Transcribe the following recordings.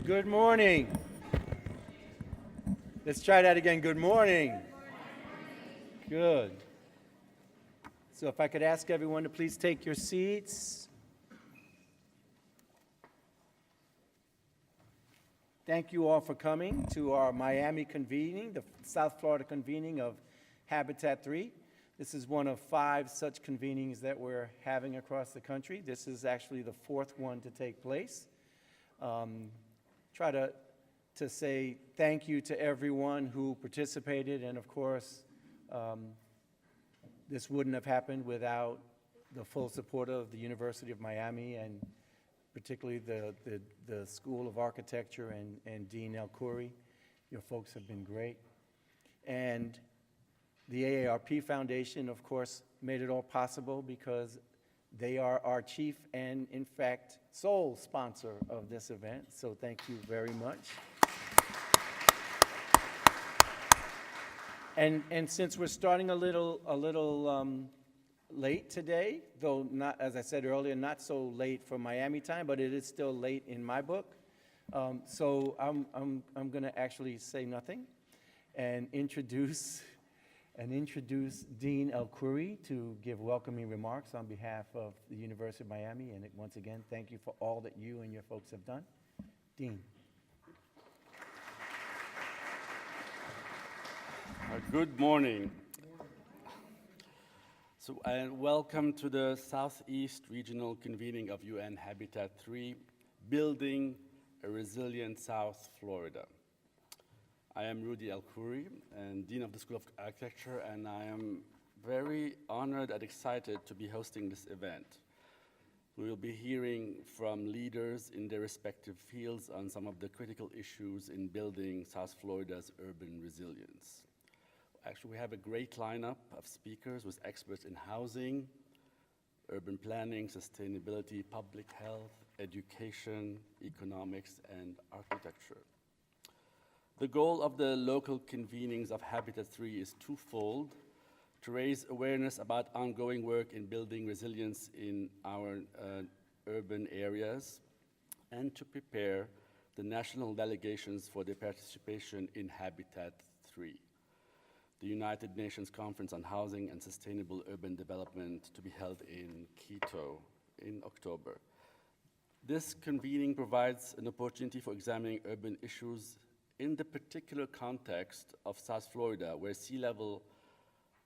Good morning. Let's try that again. Good morning. Good. So if I could ask everyone to please take your seats. Thank you all for coming to our Miami convening, the South Florida convening of Habitat 3. This is one of 5 such convenings that we're having across the country. This is actually the 4th one to take place. Try to say thank you to everyone who participated, and of course, this wouldn't have happened without the full support of the University of Miami and particularly the School of Architecture and Dean el-Khoury. Your folks have been great. And the AARP Foundation, of course, made it all possible because they are our chief and, in fact, sole sponsor of this event. So thank you very much. And since we're starting a little late today, though not, as I said earlier, not so late for Miami time, but it is still late in my book. So I'm going to actually say nothing and introduce Dean el-Khoury to give welcoming remarks on behalf of the University of Miami. And once again, thank you for all that you and your folks have done. Dean. Good morning. So, and welcome to the Southeast Regional Convening of UN Habitat 3, Building a Resilient South Florida. I am Rudy el-Khoury, and Dean of the School of Architecture, and I am very honored and excited to be hosting this event. We will be hearing from leaders in their respective fields on some of the critical issues in building South Florida's urban resilience. Actually, we have a great lineup of speakers with experts in housing, urban planning, sustainability, public health, education, economics, and architecture. The goal of the local convenings of Habitat 3 is twofold: to raise awareness about ongoing work in building resilience in our urban areas, and to prepare the national delegations for their participation in Habitat 3, the United Nations Conference on Housing and Sustainable Urban Development, to be held in Quito in October. This convening provides an opportunity for examining urban issues in the particular context of South Florida, where sea level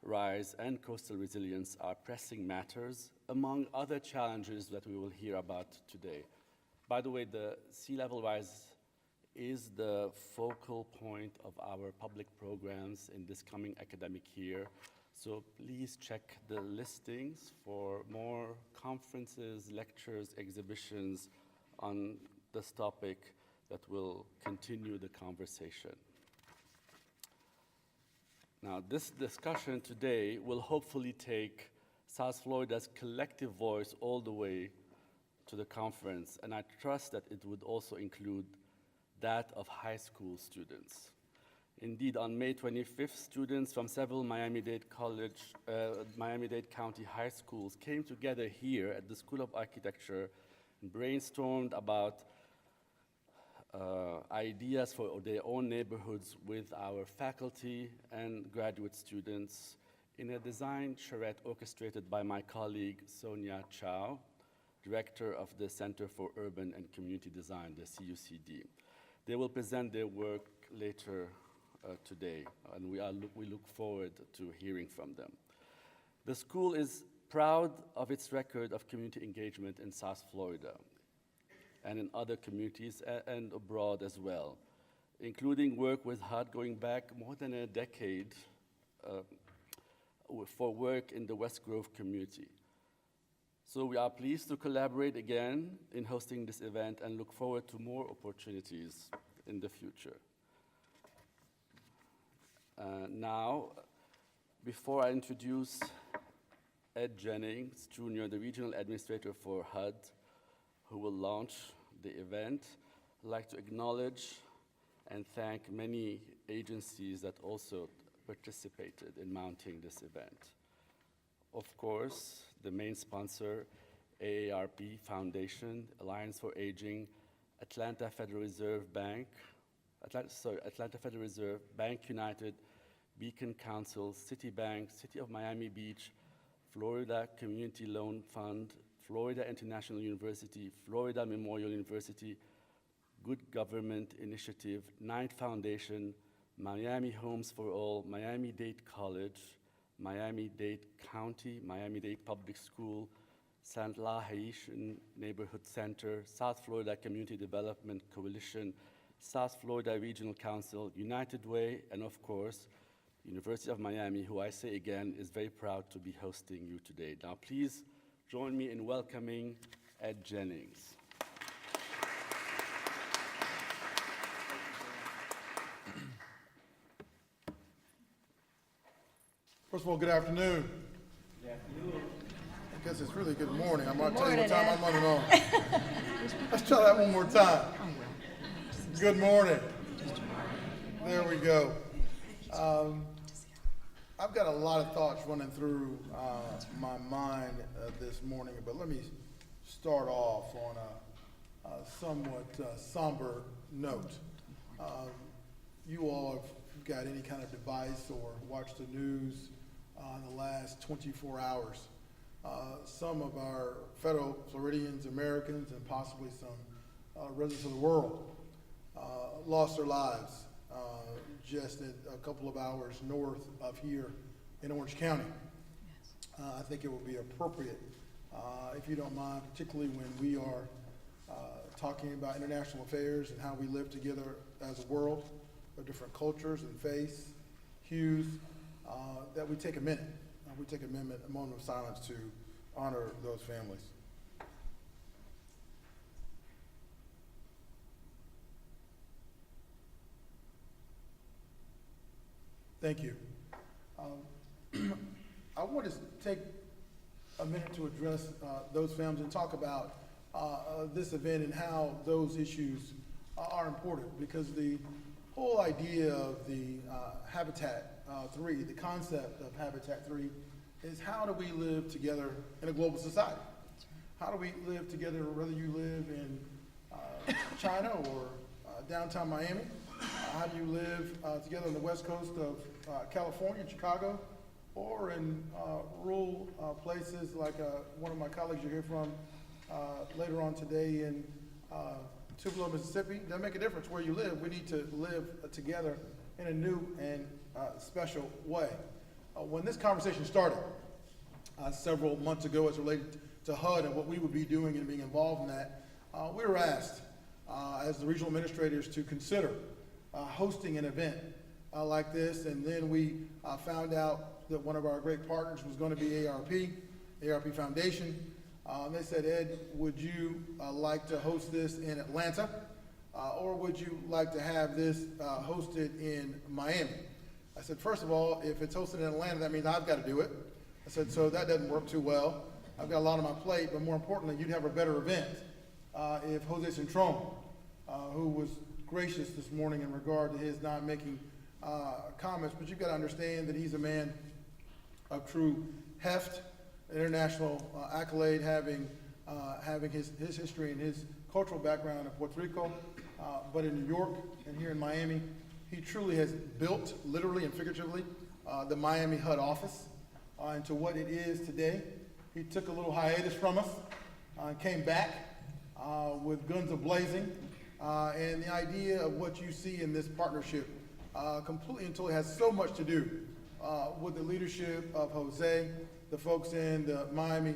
rise and coastal resilience are pressing matters, among other challenges that we will hear about today. By the way, the sea level rise is the focal point of our public programs in this coming academic year. So please check the listings for more conferences, lectures, exhibitions on this topic that will continue the conversation. Now, this discussion today will hopefully take South Florida's collective voice all the way to the conference, and I trust that it would also include that of high school students. Indeed, on May 25th, students from several Miami-Dade County high schools came together here at the School of Architecture and brainstormed about ideas for their own neighborhoods with our faculty and graduate students in a design charrette orchestrated by my colleague Sonia Chow, director of the Center for Urban and Community Design, the CUCD. They will present their work later today, and we look forward to hearing from them. The school is proud of its record of community engagement in South Florida and in other communities and abroad as well, including work with HUD going back more than a decade for work in the West Grove community. So we are pleased to collaborate again in hosting this event and look forward to more opportunities in the future. Now, before I introduce Ed Jennings, Jr., the Regional Administrator for HUD, who will launch the event, I'd like to acknowledge and thank many agencies that also participated in mounting this event. Of course, the main sponsor, AARP Foundation, Alliance for Aging, Atlanta Federal Reserve Bank, Atlanta Federal Reserve, Bank United, Beacon Council, Citibank, City of Miami Beach, Florida Community Loan Fund, Florida International University, Florida Memorial University, Good Government Initiative, Knight Foundation, Miami Homes for All, Miami-Dade College, Miami-Dade County, Miami-Dade Public School, St. La Haitian Neighborhood Center, South Florida Community Development Coalition, South Florida Regional Council, United Way, and of course, University of Miami, who I say again is very proud to be hosting you today. Now please join me in welcoming Ed Jennings. First of all, good afternoon. Good afternoon. I guess it's really good morning. I'm going to tell you what time I'm running on. Let's try that one more time. Good morning. There we go. I've got a lot of thoughts running through my mind this morning, but let me start off on a somewhat somber note. You all, if you've got any kind of device or watched the news in the last 24 hours, some of our fellow Floridians, Americans, and possibly some residents of the world lost their lives just a couple of hours north of here in Orange County. I think it would be appropriate, if you don't mind, particularly when we are talking about international affairs and how we live together as a world of different cultures and faiths, hues, that we take a minute. We take a moment of silence to honor those families. Thank you. I want to take a minute to address those families and talk about this event and how those issues are important, because the whole idea of the Habitat 3, the concept of Habitat 3, is how do we live together in a global society? How do we live together whether you live in China or downtown Miami? How do you live together on the west coast of California, Chicago, or in rural places like one of my colleagues you'll hear from later on today in Tupelo, Mississippi? Doesn't make a difference where you live. We need to live together in a new and special way. When this conversation started several months ago as related to HUD and what we would be doing and being involved in that, we were asked as the regional administrators to consider hosting an event like this, and then we found out that one of our great partners was going to be Aarp Foundation. They said, Ed, would you like to host this in Atlanta, or would you like to have this hosted in Miami? I said, first of all, if it's hosted in Atlanta, that means I've got to do it. I said, so that doesn't work too well. I've got a lot on my plate, but more importantly, you'd have a better event if Jose Centron, who was gracious this morning in regard to his not making comments, but you've got to understand that he's a man of true heft, international accolade, having his history and his cultural background in Puerto Rico, but in New York and here in Miami. He truly has built, literally and figuratively, the Miami HUD office into what it is today. He took a little hiatus from us, came back with guns a-blazing, and the idea of what you see in this partnership completely and totally has so much to do with the leadership of Jose, the folks in the Miami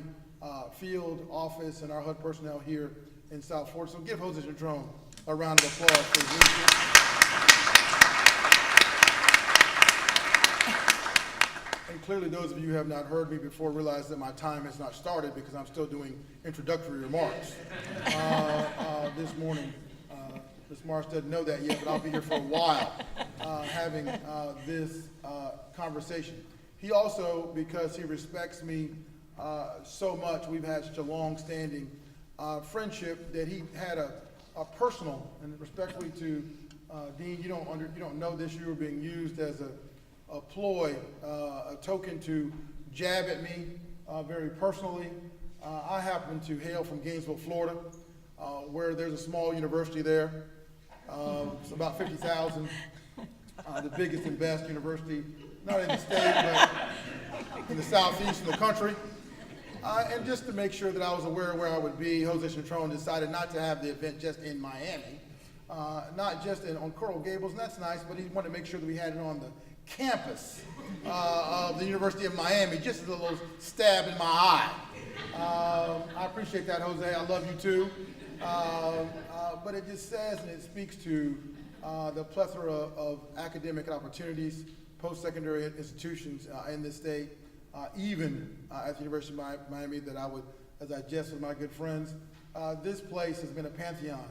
field office, and our HUD personnel here in South Florida. So give Jose Centron a round of applause for his leadership. And clearly those of you who have not heard me before realize that my time has not started because I'm still doing introductory remarks this morning. Ms. Marsh doesn't know that yet, but I'll be here for a while having this conversation. He also, because he respects me so much, we've had such a long-standing friendship that he had a personal, and respectfully to Dean, you don't know this, you were being used as a ploy, a token to jab at me very personally. I happen to hail from Gainesville, Florida. where there's a small university there. It's about 50,000, the biggest and best university, not in the state, but in the southeast of the country. And just to make sure that I was aware of where I would be, Jose Cintron decided not to have the event just in Miami, not just on Coral Gables, and that's nice, but he wanted to make sure that we had it on the campus of the University of Miami, just as a little stab in my eye. I appreciate that, Jose. I love you too. But it just says, and it speaks to the plethora of academic opportunities, post-secondary institutions in this state, even at the University of Miami, that I would, as I jest with my good friends, this place has been a pantheon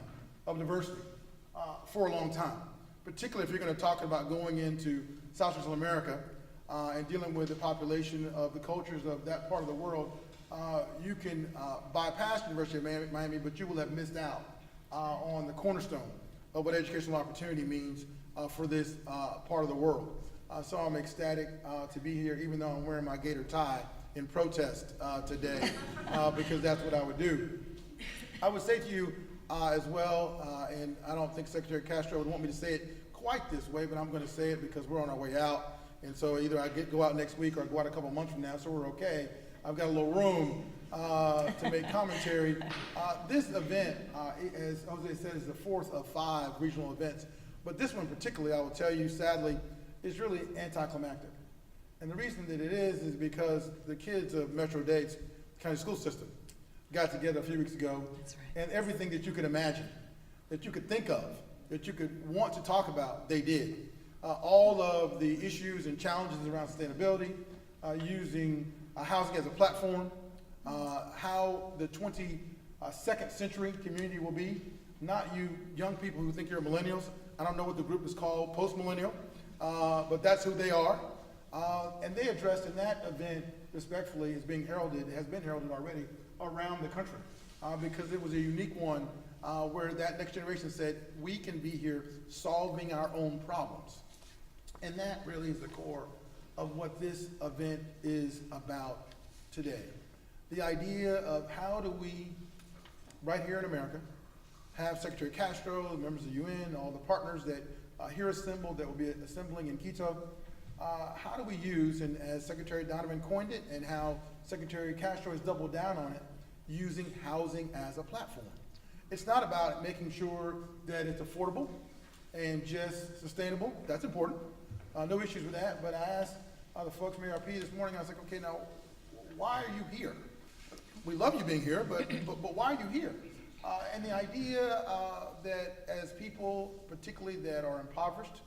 of diversity for a long time, particularly if you're going to talk about going into South Central America and dealing with the population of the cultures of that part of the world. You can bypass the University of Miami, but you will have missed out on the cornerstone of what educational opportunity means for this part of the world. So I'm ecstatic to be here, even though I'm wearing my gator tie in protest today, because that's what I would do. I would say to you as well, and I don't think Secretary Castro would want me to say it quite this way, but I'm going to say it because we're on our way out. And so either I go out next week or I go out a couple months from now, so we're okay. I've got a little room to make commentary. This event, as Jose said, is the fourth of 5 regional events. But this one particularly, I will tell you, sadly, is really anticlimactic. And the reason that it is because the kids of Metro-Dade's county school system got together a few weeks ago. That's right. And everything that you could imagine, that you could think of, that you could want to talk about, they did. All of the issues and challenges around sustainability, using housing as a platform, how the 22nd century community will be, not you young people who think you're millennials. I don't know what the group is called, post-millennial, but that's who they are. And they addressed in that event, respectfully, is being heralded, has been heralded already around the country, because it was a unique one where that next generation said, we can be here solving our own problems. And that really is the core of what this event is about today. The idea of how do we, right here in America, have Secretary Castro, the members of the UN, all the partners that here assembled, that will be assembling in Quito, how do we use, and as Secretary Donovan coined it, and how Secretary Castro has doubled down on it, using housing as a platform. It's not about making sure that it's affordable and just sustainable. That's important. No issues with that, but I asked the folks from Aarp this morning, I was like, okay, now, why are you here? We love you being here, but why are you here? And the idea that as people, particularly that are impoverished,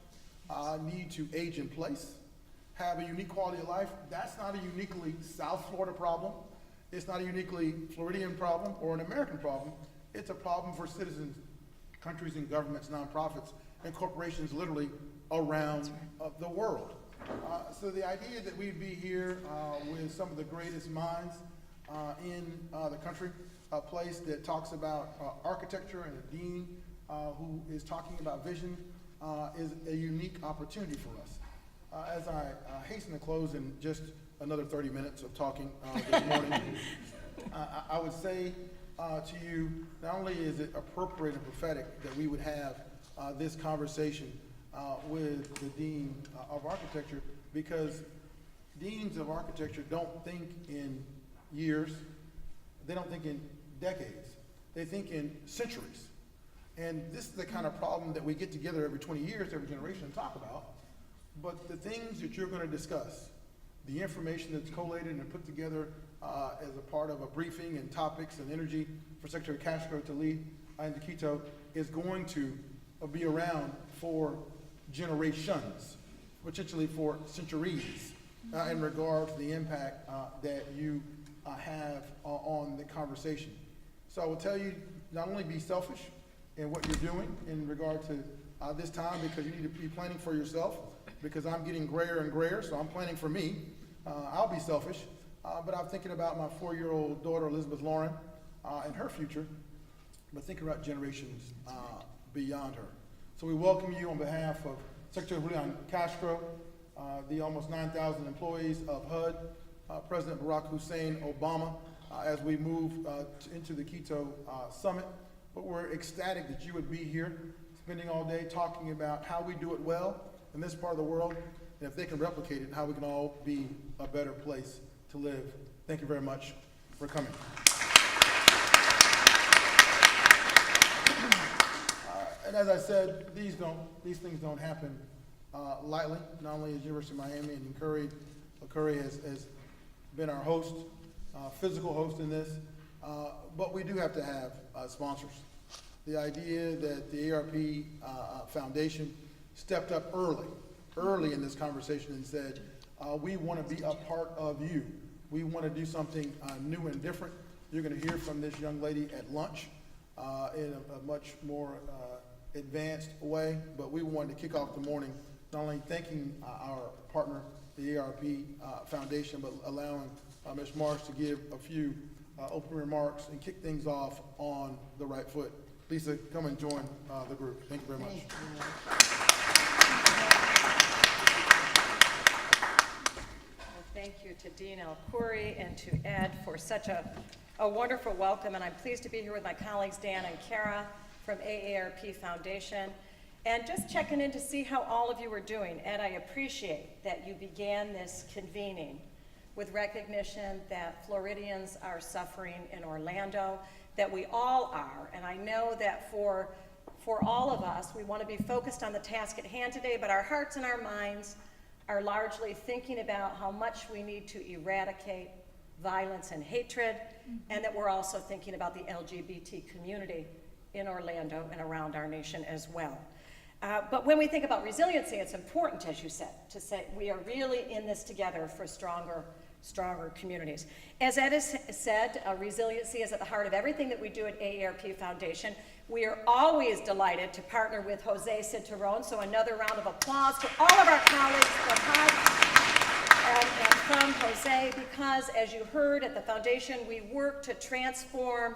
need to age in place, have a unique quality of life, that's not a uniquely South Florida problem. It's not a uniquely Floridian problem or an American problem. It's a problem for citizens, countries and governments, nonprofits, and corporations literally around the world. So the idea that we'd be here with some of the greatest minds in the country, a place that talks about architecture and a dean who is talking about vision is a unique opportunity for us. As I hasten to close in just another 30 minutes of talking this morning, I would say to you, not only is it appropriate and prophetic that we would have this conversation with the Dean of Architecture, because deans of architecture don't think in years, they don't think in decades, they think in centuries. And this is the kind of problem that we get together every 20 years, every generation, and talk about. But the things that you're going to discuss, the information that's collated and put together as a part of a briefing and topics and energy for Secretary Castro to lead into Quito, is going to be around for generations, potentially for centuries, in regard to the impact that you have on the conversation. So I will tell you, not only be selfish in what you're doing in regard to this time, because you need to be planning for yourself, because I'm getting grayer and grayer, so I'm planning for me. I'll be selfish, but I'm thinking about my 4-year-old daughter, Elizabeth Lauren, and her future, but thinking about generations beyond her. So we welcome you on behalf of Secretary Julian Castro, the almost 9,000 employees of HUD, President Barack Hussein Obama, as we move into the Quito summit. but we're ecstatic that you would be here, spending all day talking about how we do it well in this part of the world, and if they can replicate it, how we can all be a better place to live. Thank you very much for coming. And as I said, these things don't happen lightly. Not only is University of Miami and el-Khoury has been our host, physical host in this, but we do have to have sponsors. The idea that the Aarp Foundation stepped up early in this conversation and said, we want to be a part of you. We want to do something new and different. You're going to hear from this young lady at lunch in a much more advanced way, but we wanted to kick off the morning not only thanking our partner, the Aarp Foundation, but allowing Ms. Marsh to give a few opening remarks and kick things off on the right foot. Lisa, come and join the group. Thank you very much. Thank you to Dean el-Khoury and to Ed for such a wonderful welcome, and I'm pleased to be here with my colleagues Dan and Kara from AARP Foundation, and just checking in to see how all of you are doing. Ed, I appreciate that you began this convening with recognition that Floridians are suffering in Orlando, that we all are, and I know that for all of us, we want to be focused on the task at hand today, but our hearts and our minds are largely thinking about how much we need to eradicate violence and hatred, and that we're also thinking about the LGBT community in Orlando and around our nation as well. But when we think about resiliency, it's important, as you said, to say we are really in this together for stronger communities. As Ed has said, resiliency is at the heart of everything that we do at AARP Foundation. We are always delighted to partner with Jose Cinturón, so another round of applause to all of our colleagues from HUD and from Jose, because as you heard at the foundation, we work to transform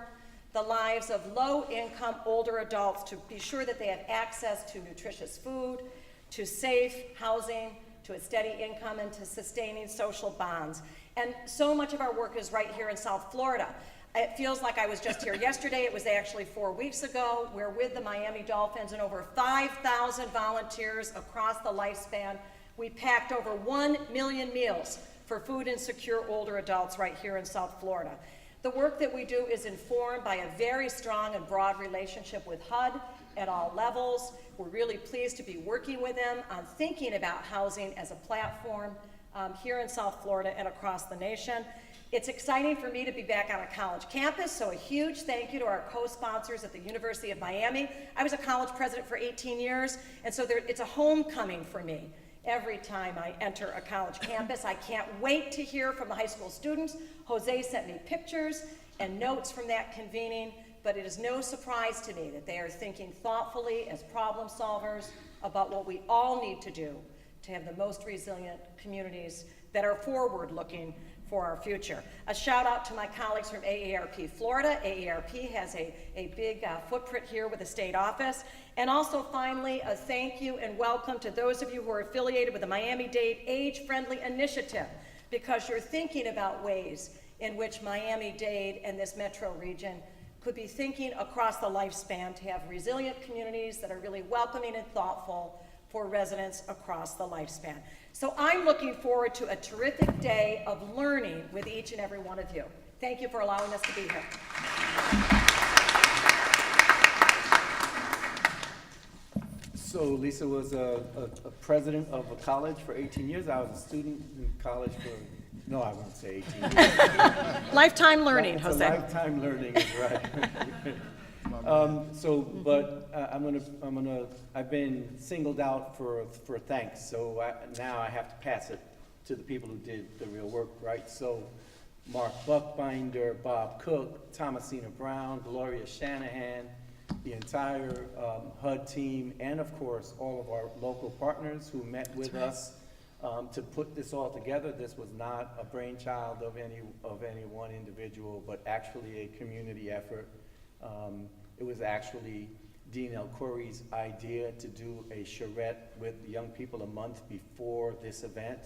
the lives of low-income older adults to be sure that they have access to nutritious food, to safe housing, to a steady income, and to sustaining social bonds. And so much of our work is right here in South Florida. It feels like I was just here yesterday. It was actually 4 weeks ago. We're with the Miami Dolphins and over 5,000 volunteers across the lifespan. We packed over 1 million meals for food insecure older adults right here in South Florida. The work that we do is informed by a very strong and broad relationship with HUD at all levels. We're really pleased to be working with them on thinking about housing as a platform here in South Florida and across the nation. It's exciting for me to be back on a college campus, so a huge thank you to our co-sponsors at the University of Miami. I was a college president for 18 years, and so it's a homecoming for me every time I enter a college campus. I can't wait to hear from the high school students. Jose sent me pictures and notes from that convening, but it is no surprise to me that they are thinking thoughtfully as problem solvers about what we all need to do to have the most resilient communities that are forward-looking for our future. A shout out to my colleagues from Aarp Florida. Aarp has a big footprint here with the state office. And also finally, a thank you and welcome to those of you who are affiliated with the Miami-Dade Age-Friendly Initiative, because you're thinking about ways in which Miami-Dade and this metro region could be thinking across the lifespan to have resilient communities that are really welcoming and thoughtful for residents across the lifespan. So I'm looking forward to a terrific day of learning with each and every one of you. Thank you for allowing us to be here. So Lisa was a president of a college for 18 years. I was a student in college for, no, I won't say 18 years. Lifetime learning, It's Jose. a lifetime learning, is right. I've been singled out for thanks, so now I have to pass it to the people who did the real work, right? So Mark Buckbinder, Bob Cook, Thomasina Brown, Gloria Shanahan, the entire HUD team, and of course, all of our local partners who met with us to put this all together. This was not a brainchild of any one individual, but actually a community effort. It was actually Dean el-Khoury's idea to do a charrette with young people a month before this event.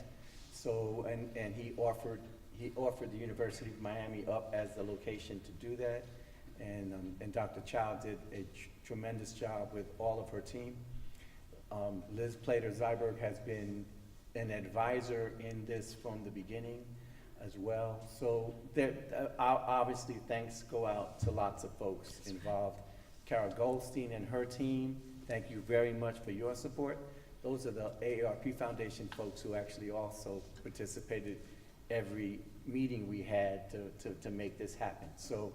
So, and he offered the University of Miami up as the location to do that. and Dr. Chow did a tremendous job with all of her team. Liz Plater-Zyberg has been an advisor in this from the beginning as well. So there, obviously thanks go out to lots of folks involved. Kara Goldstein and her team, thank you very much for your support. Those are the AARP Foundation folks who actually also participated every meeting we had to make this happen. So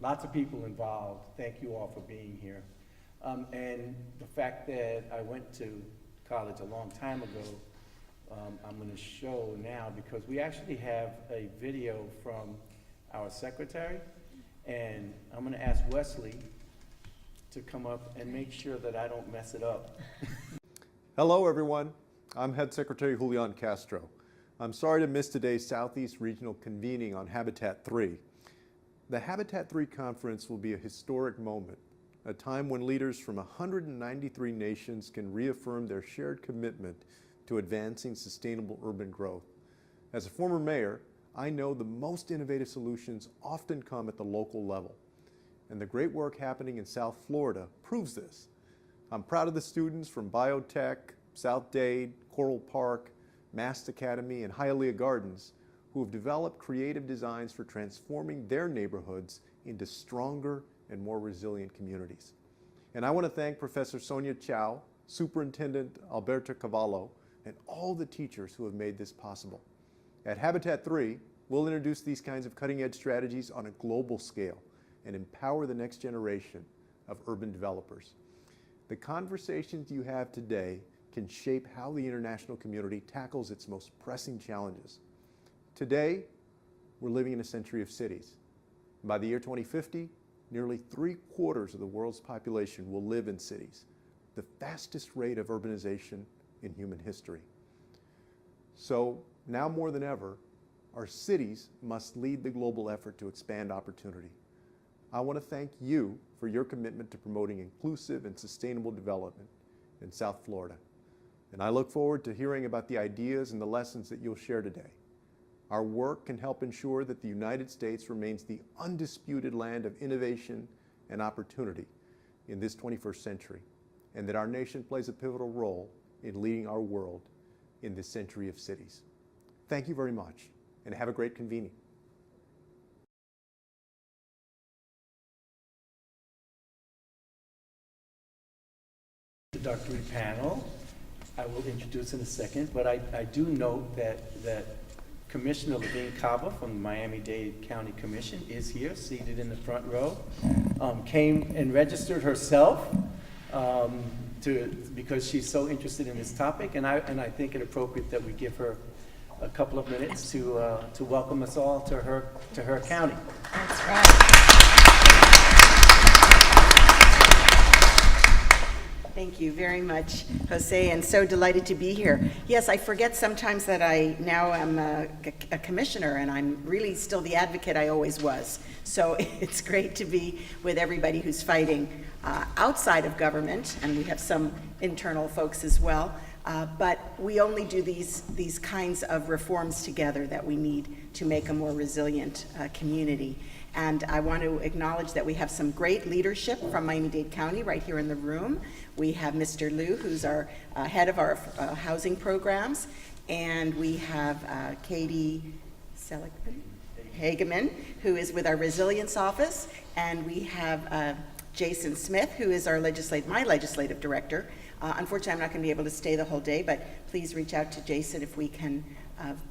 lots of people involved. Thank you all for being here. And the fact that I went to college a long time ago, I'm going to show now because we actually have a video from our secretary, and I'm going to ask Wesley to come up and make sure that I don't mess it up. Hello everyone, I'm Head Secretary Julian Castro. I'm sorry to miss today's Southeast Regional convening on Habitat 3. The Habitat 3 conference will be a historic moment, a time when leaders from 193 nations can reaffirm their shared commitment to advancing sustainable urban growth. As a former mayor, I know the most innovative solutions often come at the local level, and the great work happening in South Florida proves this. I'm proud of the students from Biotech, South Dade, Coral Park, Mast Academy, and Hialeah Gardens who have developed creative designs for transforming their neighborhoods into stronger and more resilient communities. And I want to thank Professor Sonia Chow, Superintendent Alberto Cavallo, and all the teachers who have made this possible. At Habitat 3, we'll introduce these kinds of cutting-edge strategies on a global scale and empower the next generation of urban developers. The conversations you have today can shape how the international community tackles its most pressing challenges. Today, we're living in a century of cities. By the year 2050, nearly 3/4 of the world's population will live in cities, the fastest rate of urbanization in human history. So now more than ever, our cities must lead the global effort to expand opportunity. I want to thank you for your commitment to promoting inclusive and sustainable development in South Florida. And I look forward to hearing about the ideas and the lessons that you'll share today. Our work can help ensure that the United States remains the undisputed land of innovation and opportunity in this 21st century, and that our nation plays a pivotal role in leading our world in this century of cities. Thank you very much, and have a great convening. The introductory panel, I will introduce in a second, but I do note that Commissioner Levine Cava from the Miami-Dade County Commission is here, seated in the front row. Came and registered herself because she's so interested in this topic, and I think it appropriate that we give her a couple of minutes to welcome us all to her county. That's right. Thank you very much, Jose, and so delighted to be here. Yes, I forget sometimes that I now am a commissioner, and I'm really still the advocate I always was. So it's great to be with everybody who's fighting outside of government, and we have some internal folks as well. But we only do these kinds of reforms together that we need to make a more resilient community. And I want to acknowledge that we have some great leadership from Miami-Dade County right here in the room. We have Mr. Liu, who's our head of our housing programs, and we have Katie Hageman, who is with our resilience office, and we have Jason Smith, who is our my legislative director. Unfortunately, I'm not going to be able to stay the whole day, but please reach out to Jason if we can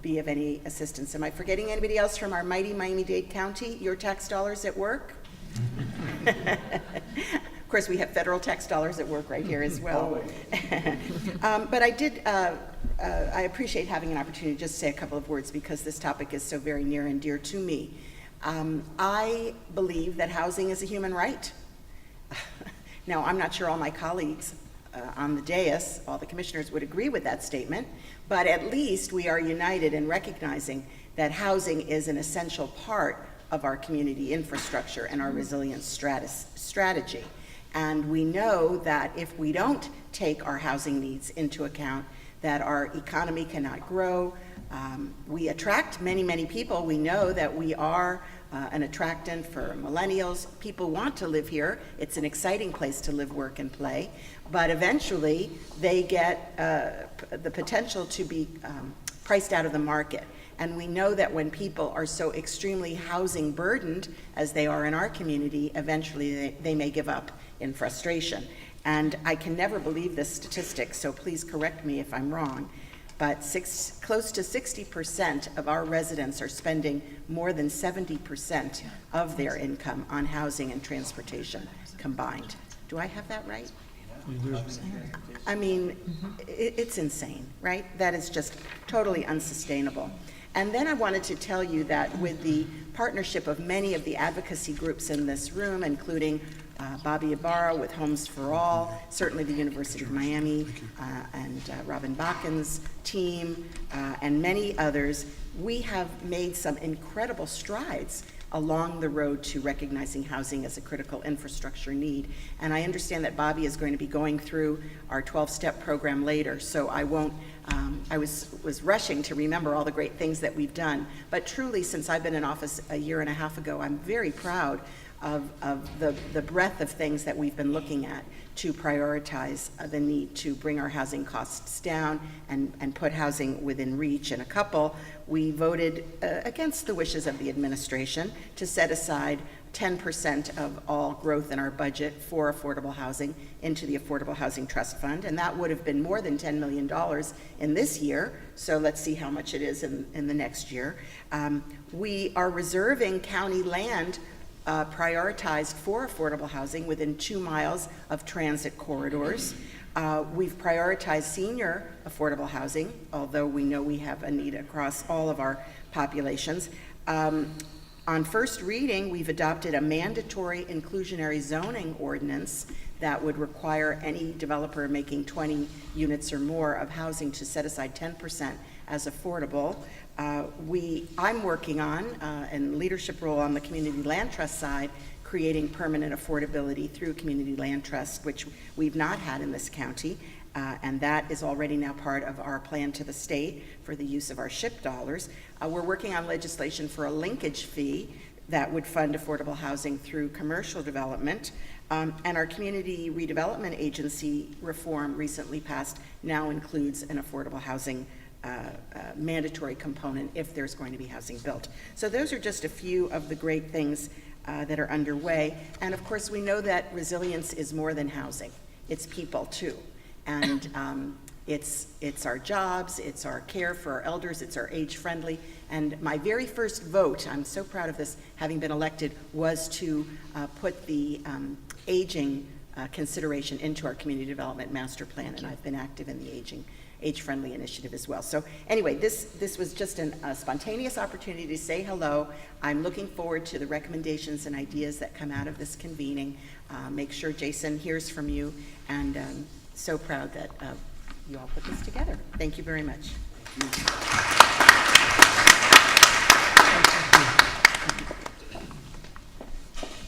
be of any assistance. Am I forgetting anybody else from our mighty Miami-Dade County? Your tax dollars at work? Of course, we have federal tax dollars at work right here as well. But I appreciate having an opportunity to just say a couple of words because this topic is so very near and dear to me. I believe that housing is a human right. Now, I'm not sure all my colleagues on the dais, all the commissioners would agree with that statement, but at least we are united in recognizing that housing is an essential part of our community infrastructure and our resilience strategy. And we know that if we don't take our housing needs into account, that our economy cannot grow. We attract many, many people. We know that we are an attractant for millennials. People want to live here. It's an exciting place to live, work, and play. But eventually, they get the potential to be priced out of the market. And we know that when people are so extremely housing burdened, as they are in our community, eventually they may give up in frustration. And I can never believe this statistic, so please correct me if I'm wrong, but close to 60% of our residents are spending more than 70% of their income on housing and transportation combined. Do I have that right? I mean, it's insane, right? That is just totally unsustainable. And then I wanted to tell you that with the partnership of many of the advocacy groups in this room, including Bobby Ibarra with Homes for All, certainly the University of Miami, and Robin Bakken's team, and many others, we have made some incredible strides along the road to recognizing housing as a critical infrastructure need. And I understand that Bobby is going to be going through our 12-step program later, so I won't, I was rushing to remember all the great things that we've done. But truly, since I've been in office a year and a half ago, I'm very proud of the breadth of things that we've been looking at to prioritize the need to bring our housing costs down and put housing within reach. And a couple, we voted against the wishes of the administration to set aside 10% of all growth in our budget for affordable housing into the Affordable Housing Trust Fund, and that would have been more than $10 million in this year, so let's see how much it is in the next year. We are reserving county land prioritized for affordable housing within 2 miles of transit corridors. We've prioritized senior affordable housing, although we know we have a need across all of our populations. On first reading, we've adopted a mandatory inclusionary zoning ordinance that would require any developer making 20 units or more of housing to set aside 10% as affordable. I'm working on, in leadership role on the Community Land Trust side, creating permanent affordability through Community Land Trust, which we've not had in this county, and that is already now part of our plan to the state for the use of our SHIP dollars. We're working on legislation for a linkage fee that would fund affordable housing through commercial development. And our community redevelopment agency reform recently passed now includes an affordable housing mandatory component if there's going to be housing built. So those are just a few of the great things that are underway. And of course, we know that resilience is more than housing. It's people too. And it's our jobs, it's our care for our elders, it's our age-friendly. And my very first vote, I'm so proud of this, having been elected, was to put the aging consideration into our community development master plan, and I've been active in the age-friendly initiative as well. So anyway, this was just a spontaneous opportunity to say hello. I'm looking forward to the recommendations and ideas that come out of this convening. Make sure Jason hears from you, and so proud that you all put this together. Thank you very much.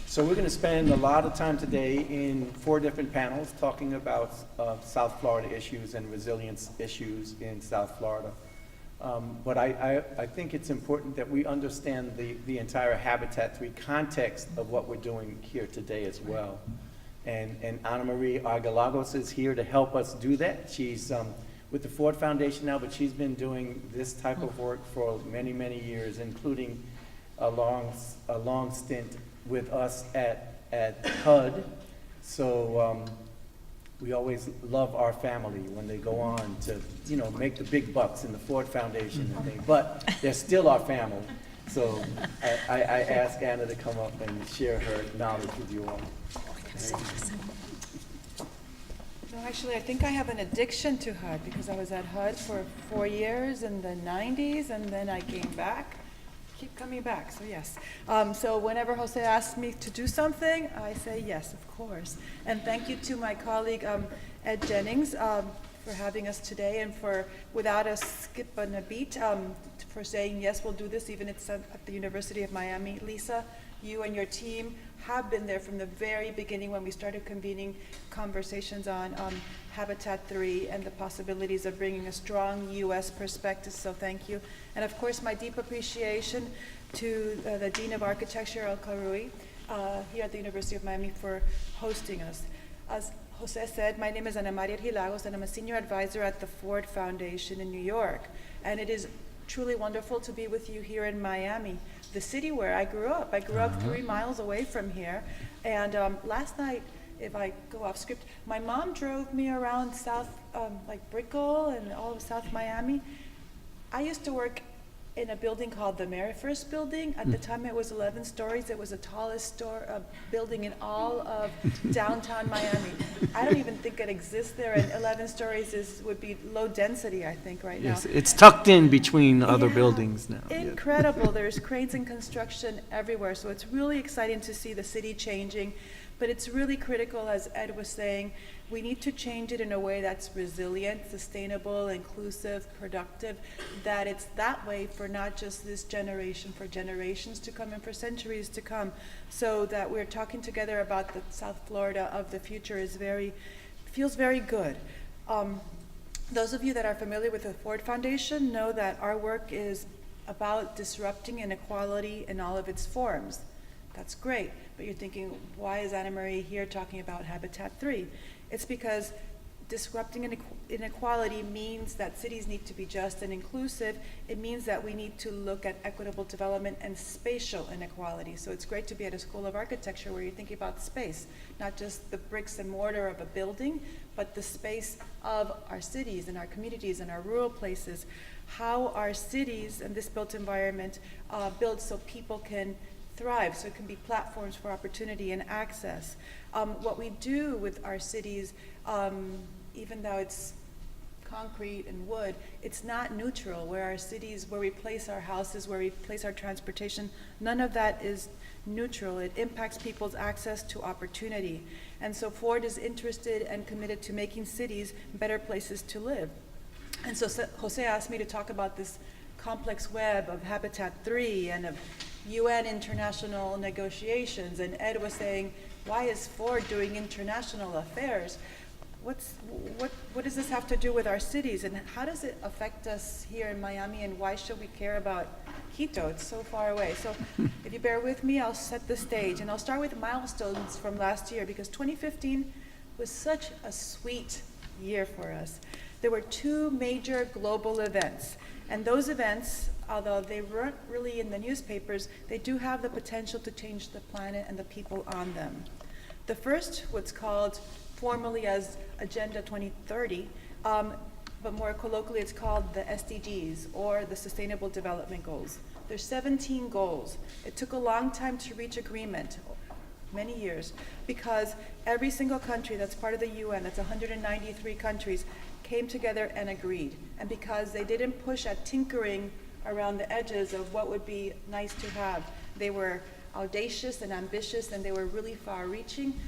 So we're going to spend a lot of time today in 4 different panels talking about South Florida issues and resilience issues in South Florida. But I think it's important that we understand the entire Habitat 3 context of what we're doing here today as well. And Ana Marie Argilagos is here to help us do that. She's with the Ford Foundation now, but she's been doing this type of work for many, many years, including a long stint with us at HUD. So we always love our family when they go on to, you know, make the big bucks in the Ford Foundation and things, but they're still our family. So I asked Anna to come up and share her knowledge with you all. No, actually, I think I have an addiction to HUD because I was at HUD for 4 years in the 90s, and then I came back. Keep coming back, so yes. So whenever Jose asks me to do something, I say yes, of course. And thank you to my colleague, Ed Jennings, for having us today, and for, without a skip and a beat, for saying, yes, we'll do this, even it's at the University of Miami. Lisa, you and your team have been there from the very beginning when we started convening conversations on Habitat 3 and the possibilities of bringing a strong U.S. perspective, so thank you. And of course, my deep appreciation to the Dean of Architecture, el-Khoury, here at the University of Miami for hosting us. As Jose said, my name is Ana Maria Argilagos, and I'm a senior advisor at the Ford Foundation in New York. And it is truly wonderful to be with you here in Miami, the city where I grew up. I grew up 3 miles away from here. And last night, if I go off script, my mom drove me around South, like Brickell and all of South Miami. I used to work in a building called the Mary First Building. At the time, it was 11 stories. It was the tallest building in all of downtown Miami. I don't even think it exists there, and 11 stories would be low density, I think, right now. Yes, it's tucked in between other Yeah. buildings now. Yeah. Incredible. There's cranes and construction everywhere, so it's really exciting to see the city changing. But it's really critical, as Ed was saying, we need to change it in a way that's resilient, sustainable, inclusive, productive, that it's that way for not just this generation, for generations to come and for centuries to come. So that we're talking together about the South Florida of the future feels very good. Those of you that are familiar with the Ford Foundation know that our work is about disrupting inequality in all of its forms. That's great, but you're thinking, why is Anna Marie here talking about Habitat 3? It's because disrupting inequality means that cities need to be just and inclusive. It means that we need to look at equitable development and spatial inequality. So it's great to be at a school of architecture where you're thinking about space, not just the bricks and mortar of a building, but the space of our cities and our communities and our rural places. How our cities and this built environment build so people can thrive, so it can be platforms for opportunity and access. What we do with our cities, even though it's concrete and wood, it's not neutral. Where our cities, where we place our houses, where we place our transportation, none of that is neutral. It impacts people's access to opportunity. And so Ford is interested and committed to making cities better places to live. And so Jose asked me to talk about this complex web of Habitat 3 and of UN international negotiations, and Ed was saying, why is Ford doing international affairs? What does this have to do with our cities, and how does it affect us here in Miami, and why should we care about Quito? It's so far away. So if you bear with me, I'll set the stage, and I'll start with milestones from last year, because 2015 was such a sweet year for us. There were 2 major global events, and those events, although they weren't really in the newspapers, they do have the potential to change the planet and the people on them. The first, what's called formally as Agenda 2030, but more colloquially it's called the SDGs, or the Sustainable Development Goals. There's 17 goals. It took a long time to reach agreement, many years, because every single country that's part of the UN, that's 193 countries, came together and agreed. And because they didn't push at tinkering around the edges of what would be nice to have, they were audacious and ambitious, and they were really far-reaching.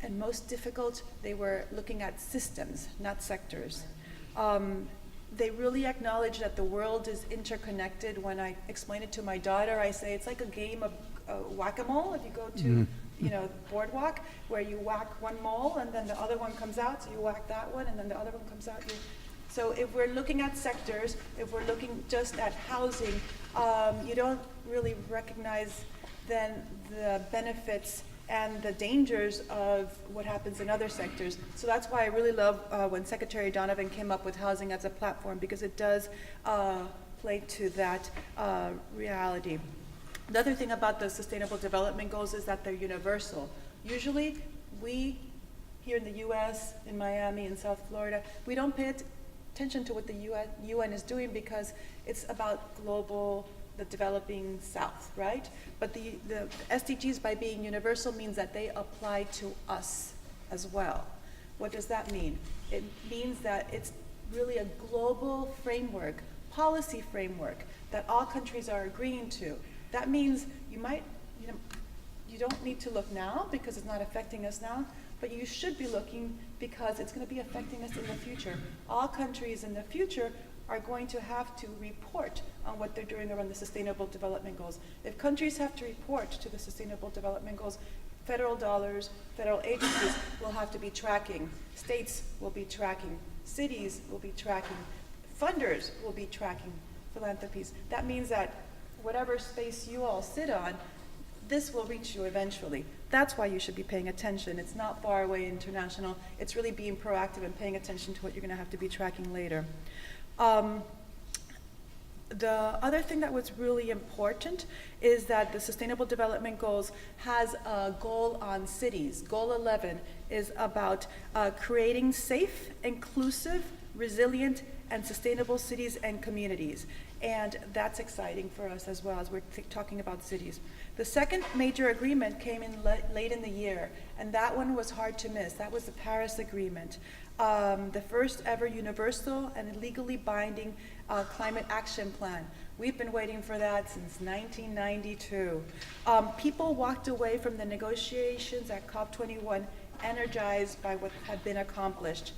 And most difficult, they were looking at systems, not sectors. They really acknowledged that the world is interconnected. When I explain it to my daughter, I say it's like a game of whack-a-mole. If you go to boardwalk, where you whack one mole and then the other one comes out, so you whack that one and then the other one comes out. So if we're looking at sectors, if we're looking just at housing, you don't really recognize then the benefits and the dangers of what happens in other sectors. So that's why I really love when Secretary Donovan came up with housing as a platform, because it does play to that reality. The other thing about the Sustainable Development Goals is that they're universal. Usually, we, here in the US, in Miami, in South Florida, we don't pay attention to what the UN is doing because it's about the developing South, right? But the SDGs, by being universal, means that they apply to us as well. What does that mean? It means that it's really a global framework, policy framework, that all countries are agreeing to. That means you don't need to look now because it's not affecting us now, but you should be looking because it's going to be affecting us in the future. All countries in the future are going to have to report on what they're doing around the Sustainable Development Goals. If countries have to report to the Sustainable Development Goals, federal dollars, federal agencies will have to be tracking, states will be tracking, cities will be tracking, funders will be tracking philanthropies. That means that whatever space you all sit on, this will reach you eventually. That's why you should be paying attention. It's not far away international. It's really being proactive and paying attention to what you're going to have to be tracking later. The other thing that was really important is that the Sustainable Development Goals has a goal on cities. Goal 11 is about creating safe, inclusive, resilient, and sustainable cities and communities. And that's exciting for us as well as we're talking about cities. The second major agreement came in late in the year, and that one was hard to miss. That was the Paris Agreement, the first ever universal and legally binding climate action plan. We've been waiting for that since 1992. People walked away from the negotiations at COP21 energized by what had been accomplished.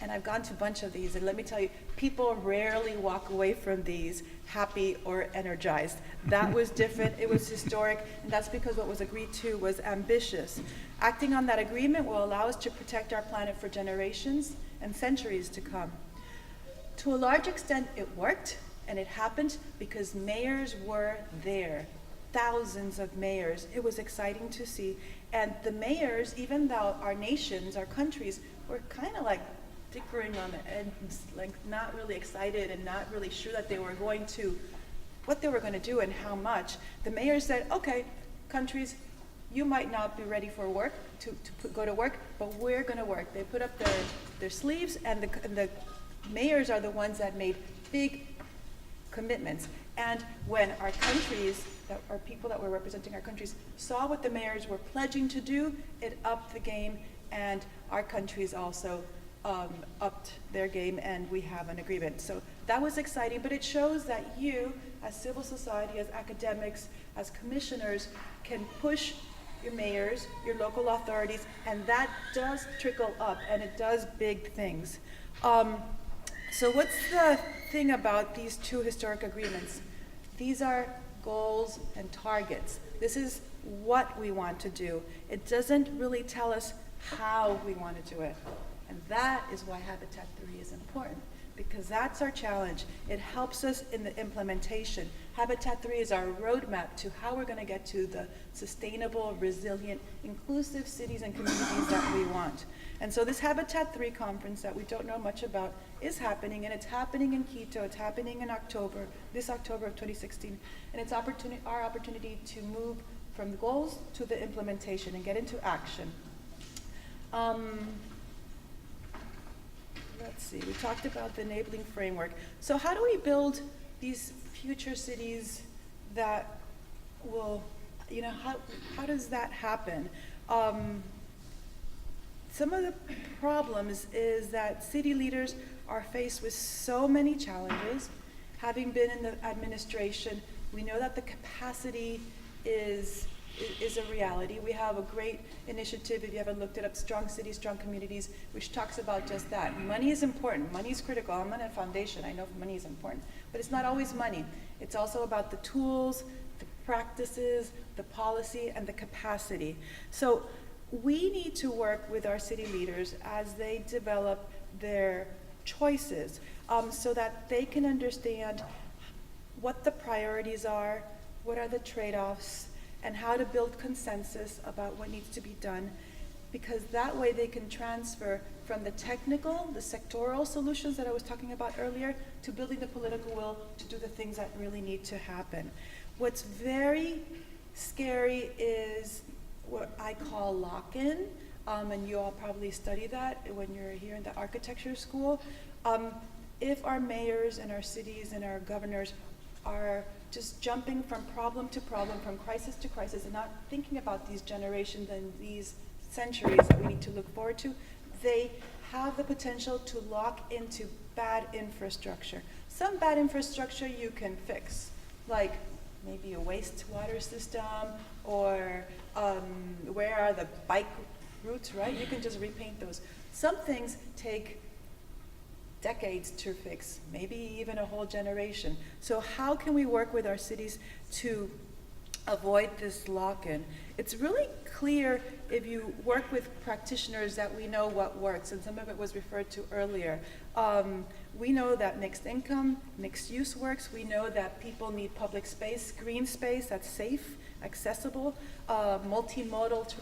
And I've gone to a bunch of these, and let me tell you, people rarely walk away from these happy or energized. That was different, it was historic, and that's because what was agreed to was ambitious. Acting on that agreement will allow us to protect our planet for generations and centuries to come. To a large extent, it worked, and it happened because mayors were there. Thousands of mayors. It was exciting to see. And the mayors, even though our nations, our countries, were kind of like dickering on the ends, like not really excited and not really sure that they were going to, what they were going to do and how much. The mayor said, okay, countries, you might not be ready for work, go to work, but we're going to work. They put up their sleeves, and the mayors are the ones that made big commitments. And when our countries, our people that were representing our countries, saw what the mayors were pledging to do, it upped the game, and our countries also upped their game, and we have an agreement. So that was exciting, but it shows that you, as civil society, as academics, as commissioners, can push your mayors, your local authorities, and that does trickle up, and it does big things. So what's the thing about these two historic agreements? These are goals and targets. This is what we want to do. It doesn't really tell us how we want to do it. And that is why Habitat 3 is important, because that's our challenge. It helps us in the implementation. Habitat 3 is our roadmap to how we're going to get to the sustainable, resilient, inclusive cities and communities that we want. And so this Habitat 3 conference that we don't know much about is happening, and it's happening in Quito. It's happening in October, this October of 2016. And it's our opportunity to move from the goals to the implementation and get into action. Let's see, we talked about the enabling framework. So how do we build these future cities that will, you know, how does that happen? Some of the problems is that city leaders are faced with so many challenges. Having been in the administration, we know that the capacity is a reality. We have a great initiative, if you haven't looked it up, Strong Cities, Strong Communities, which talks about just that. Money is important, money is critical. I'm on a foundation, I know money is important, but it's not always money. It's also about the tools, the practices, the policy, and the capacity. So we need to work with our city leaders as they develop their choices so that they can understand what the priorities are, what are the trade-offs, and how to build consensus about what needs to be done, because that way they can transfer from the technical, the sectoral solutions that I was talking about earlier, to building the political will to do the things that really need to happen. What's very scary is what I call lock-in, and you all probably study that when you're here in the architecture school. If our mayors and our cities and our governors are just jumping from problem to problem, from crisis to crisis, and not thinking about these generations and these centuries that we need to look forward to, they have the potential to lock into bad infrastructure. Some bad infrastructure you can fix, like maybe a wastewater system, or where are the bike routes, right? You can just repaint those. Some things take decades to fix, maybe even a whole generation. So how can we work with our cities to avoid this lock-in. It's really clear if you work with practitioners that we know what works, and some of it was referred to earlier. We know that mixed income, mixed use works. We know that people need public space, green space that's safe, accessible, multimodal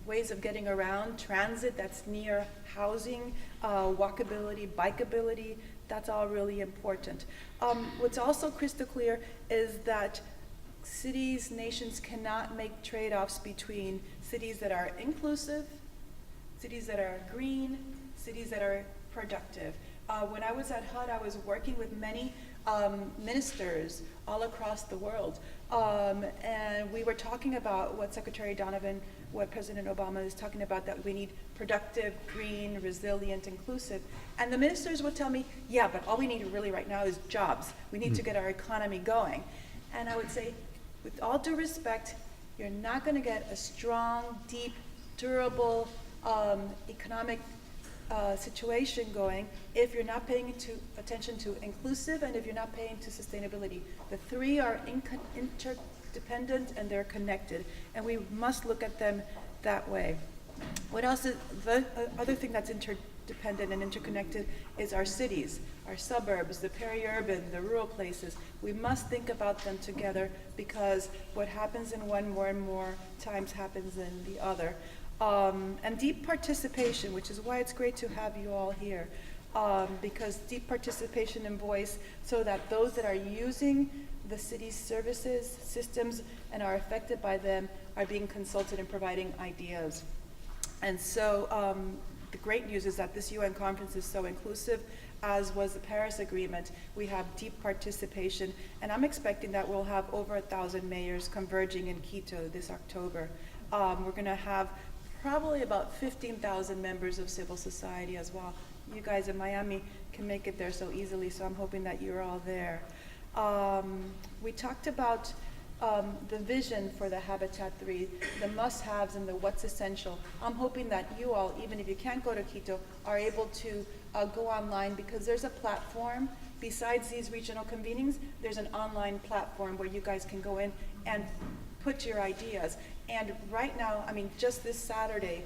ways of getting around, transit that's near housing, walkability, bikeability. That's all really important. What's also crystal clear is that cities, nations cannot make trade-offs between cities that are inclusive, cities that are green, cities that are productive. When I was at HUD, I was working with many ministers all across the world. And we were talking about what Secretary Donovan, what President Obama is talking about, that we need productive, green, resilient, inclusive. And the ministers would tell me, yeah, but all we need really right now is jobs. We need to get our economy going. And I would say, with all due respect, you're not going to get a strong, deep, durable economic situation going if you're not paying attention to inclusive and if you're not paying to sustainability. The three are interdependent and they're connected, and we must look at them that way. What else is the other thing that's interdependent and interconnected is our cities, our suburbs, the peri-urban, the rural places. We must think about them together, because what happens in one more and more times happens in the other. And deep participation, which is why it's great to have you all here, because deep participation and voice, so that those that are using the city's services, systems, and are affected by them are being consulted and providing ideas. And so the great news is that this UN conference is so inclusive, as was the Paris Agreement. We have deep participation, and I'm expecting that we'll have over 1,000 mayors converging in Quito this October. We're going to have probably about 15,000 members of civil society as well. You guys in Miami can make it there so easily, so I'm hoping that you're all there. We talked about the vision for the Habitat 3, the must-haves and the what's essential. I'm hoping that you all, even if you can't go to Quito, are able to go online, because there's a platform. Besides these regional convenings, there's an online platform where you guys can go in and put your ideas. And right now, I mean, just this Saturday,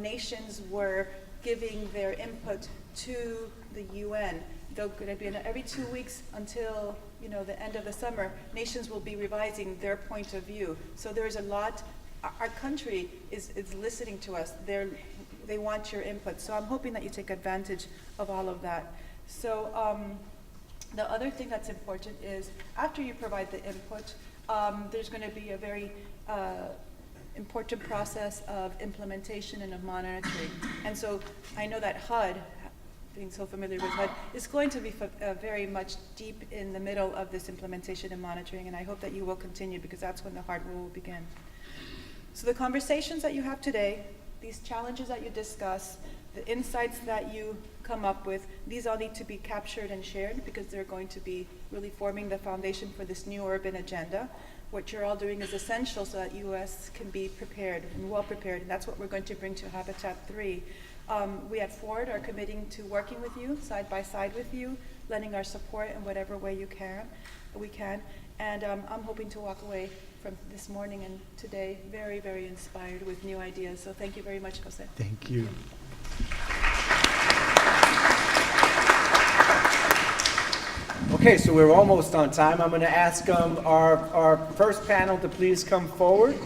nations were giving their input to the UN. They're going to be every 2 weeks until the end of the summer. Nations will be revising their point of view. So there's a lot. Our country is listening to us. They want your input. So I'm hoping that you take advantage of all of that. So the other thing that's important is, after you provide the input, there's going to be a very important process of implementation and of monitoring. And so I know that HUD, being so familiar with HUD, is going to be very much deep in the middle of this implementation and monitoring, and I hope that you will continue, because that's when the hard work will begin. So the conversations that you have today, these challenges that you discuss, the insights that you come up with, these all need to be captured and shared, because they're going to be really forming the foundation for this new urban agenda. What you're all doing is essential so that US can be prepared and well prepared, and that's what we're going to bring to Habitat 3. We at Ford are committing to working with you, side by side with you, lending our support in whatever way we can. And I'm hoping to walk away from this morning and today very, very inspired with new ideas. So thank you very much, Jose. Thank you. Okay, so we're almost on time. I'm going to ask our first panel to please come forward.